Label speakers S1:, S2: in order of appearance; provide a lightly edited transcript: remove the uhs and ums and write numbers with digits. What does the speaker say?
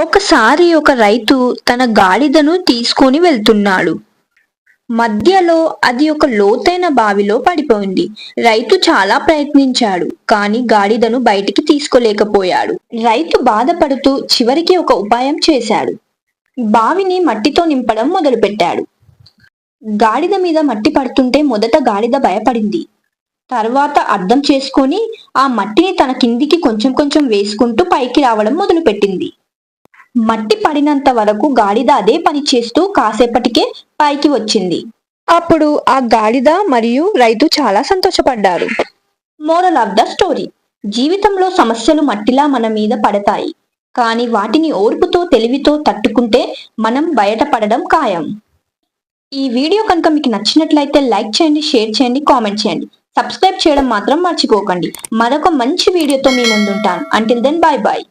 S1: ఒకసారి ఒక రైతు తన గాడిదను తీసుకొని వెళ్తున్నాడు. మధ్యలో అది ఒక లోతైన బావిలో పడిపోయింది. రైతు చాలా ప్రయత్నించాడు, కానీ గాడిదను బయటికి తీసుకోలేకపోయాడు. రైతు బాధపడుతూ చివరికి ఒక ఉపాయం చేశాడు. బావిని మట్టితో నింపడం మొదలుపెట్టాడు. గాడిద మీద మట్టి పడుతుంటే మొదట గాడిద భయపడింది. తర్వాత అర్థం చేసుకొని ఆ మట్టిని తన కిందికి కొంచెం కొంచెం వేసుకుంటూ పైకి రావడం మొదలుపెట్టింది. మట్టి పడినంత వరకు గాడిద అదే పని చేస్తూ కాసేపటికే పైకి వచ్చింది. అప్పుడు ఆ గాడిద మరియు రైతు చాలా సంతోషపడ్డారు. మోరల్ ఆఫ్ ద స్టోరీ: జీవితంలో సమస్యలు మట్టిలా మన మీద పడతాయి, కానీ వాటిని ఓర్పుతో తెలివితో తట్టుకుంటే మనం బయటపడడం ఖాయం. ఈ వీడియో కనుక మీకు నచ్చినట్లయితే లైక్ చేయండి, షేర్ చేయండి, కామెంట్ చేయండి. సబ్స్క్రైబ్ చేయడం మాత్రం మర్చిపోకండి. మరొక మంచి వీడియోతో మీ ముందుంటాను. Until then, bye bye.